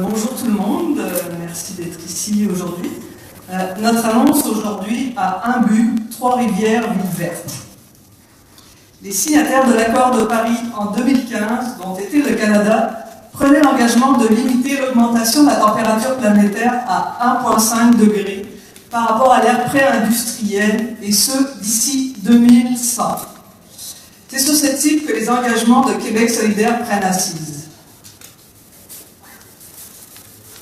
Bonjour tout le monde, merci d'être ici aujourd'hui. Notre annonce aujourd'hui a un but, Trois-Rivières, ville verte. Les signataires de l'accord de Paris en 2015, dont était le Canada, prenaient l'engagement de limiter l'augmentation de la température planétaire à 1,5 degré par rapport à l'ère pré-industrielle, et ce, d'ici 2100. C'est sur cette cible que les engagements de Québec solidaire prennent assise.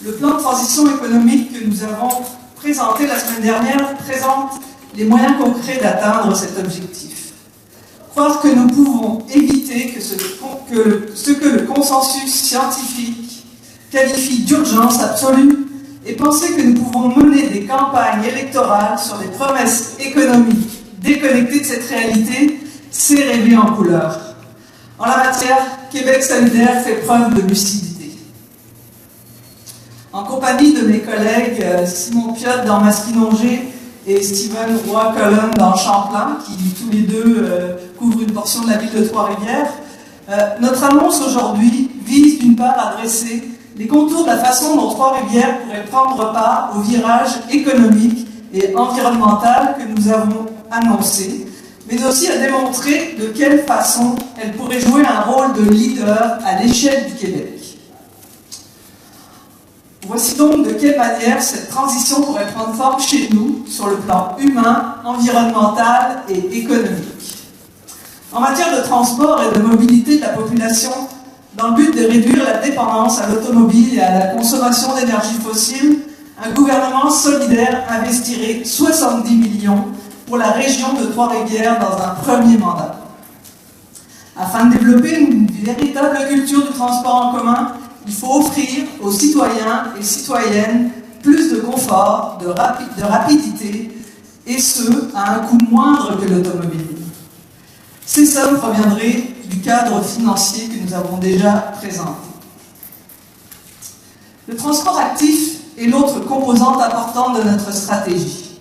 Le plan de transition économique que nous avons présenté la semaine dernière présente les moyens concrets d'atteindre cet objectif. Croire que nous pouvons éviter ce que le consensus scientifique qualifie d'urgence absolue et penser que nous pouvons mener des campagnes électorales sur des promesses économiques déconnectées de cette réalité, c'est rêver en couleur. En la matière, Québec solidaire fait preuve de lucidité. En compagnie de mes collègues Simon Piot dans Masquinongé et Steven Roy-Colomb dans Champlain, qui tous les deux couvrent une portion de la ville de Trois-Rivières, notre annonce aujourd'hui vise d'une part à dresser les contours de la façon dont Trois-Rivières pourrait prendre part au virage économique et environnemental que nous avons annoncé, mais aussi à démontrer de quelle façon elle pourrait jouer un rôle de leader à l'échelle du Québec. Voici donc de quelle manière cette transition pourrait prendre forme chez nous, sur le plan humain, environnemental et économique. En matière de transport et de mobilité de la population, dans le but de réduire la dépendance à l'automobile et à la consommation d'énergie fossile, un gouvernement solidaire investirait 70 millions pour la région de Trois-Rivières dans un premier mandat. Afin de développer une véritable culture du transport en commun, il faut offrir aux citoyens et citoyennes plus de confort, de rapidité, et ce, à un coût moindre que l'automobile. Ces sommes proviendraient du cadre financier que nous avons déjà présenté. Le transport actif est l'autre composante importante de notre stratégie.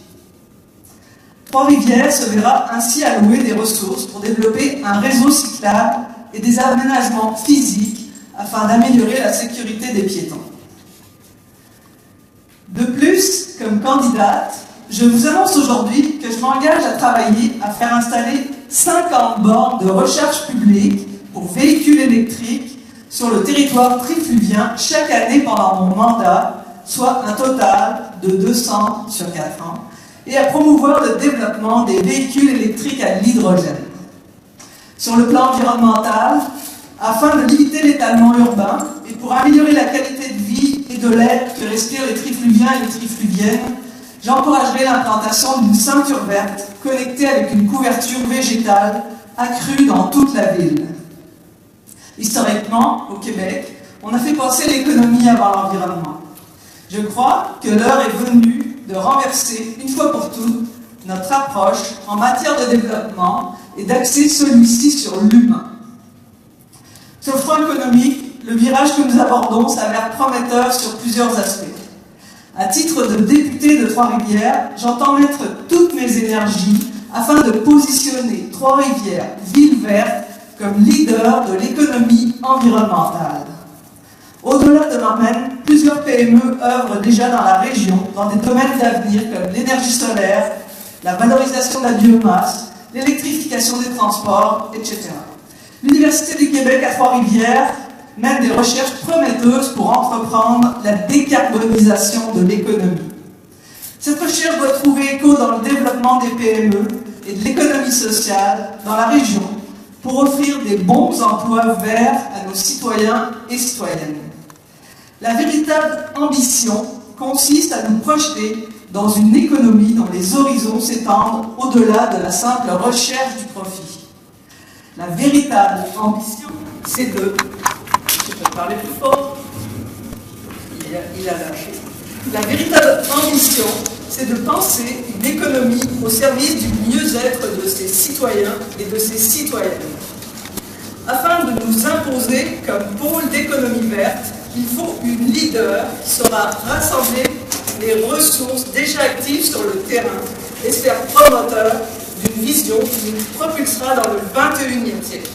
Trois-Rivières se verra ainsi allouer des ressources pour développer un réseau cyclable et des aménagements physiques afin d'améliorer la sécurité des piétons. De plus, comme candidate, je vous annonce aujourd'hui que je m'engage à travailler à faire installer 50 bornes de recharge publique pour véhicules électriques sur le territoire trifluvien chaque année pendant mon mandat, soit un total de 200 sur 4 ans, et à promouvoir le développement des véhicules électriques à l'hydrogène. Sur le plan environnemental, afin de limiter l'étalement urbain et pour améliorer la qualité de vie et de l'air que respirent les trifluviens et les trifluviennes, j'encouragerai l'implantation d'une ceinture verte connectée avec une couverture végétale accrue dans toute la ville. Historiquement, au Québec, on a fait passer l'économie avant l'environnement. Je crois que l'heure est venue de renverser, une fois pour toutes, notre approche en matière de développement et d'axer celui-ci sur l'humain. Sur le front économique, le virage que nous abordons s'avère prometteur sur plusieurs aspects. À titre de député de Trois-Rivières, j'entends mettre toutes mes énergies afin de positionner Trois-Rivières, ville verte, comme leader de l'économie environnementale. Au-delà de Marmen, plusieurs PME œuvrent déjà dans la région dans des domaines d'avenir comme l'énergie solaire, la valorisation de la biomasse, l'électrification des transports, etc. L'Université du Québec à Trois-Rivières mène des recherches prometteuses pour entreprendre la décarbonisation de l'économie. Cette recherche doit trouver écho dans le développement des PME et de l'économie sociale dans la région pour offrir des bons emplois verts à nos citoyens et citoyennes. La véritable ambition consiste à nous projeter dans une économie dont les horizons s'étendent au-delà de la simple recherche du profit. La véritable ambition, c'est de... Je peux parler plus fort. Il a lâché. La véritable ambition, c'est de penser une économie au service du mieux-être de ses citoyens et de ses citoyennes. Afin de nous imposer comme pôle d'économie verte, il faut une leader qui saura rassembler les ressources déjà actives sur le terrain et se faire promoteur d'une vision qui nous propulsera dans le 21e siècle.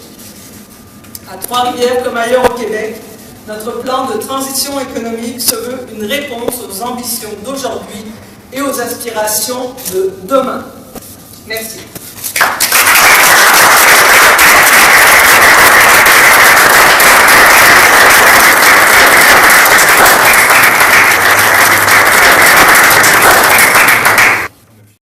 À Trois-Rivières comme ailleurs au Québec, notre plan de transition économique se veut une réponse aux ambitions d'aujourd'hui et aux aspirations de demain. Merci.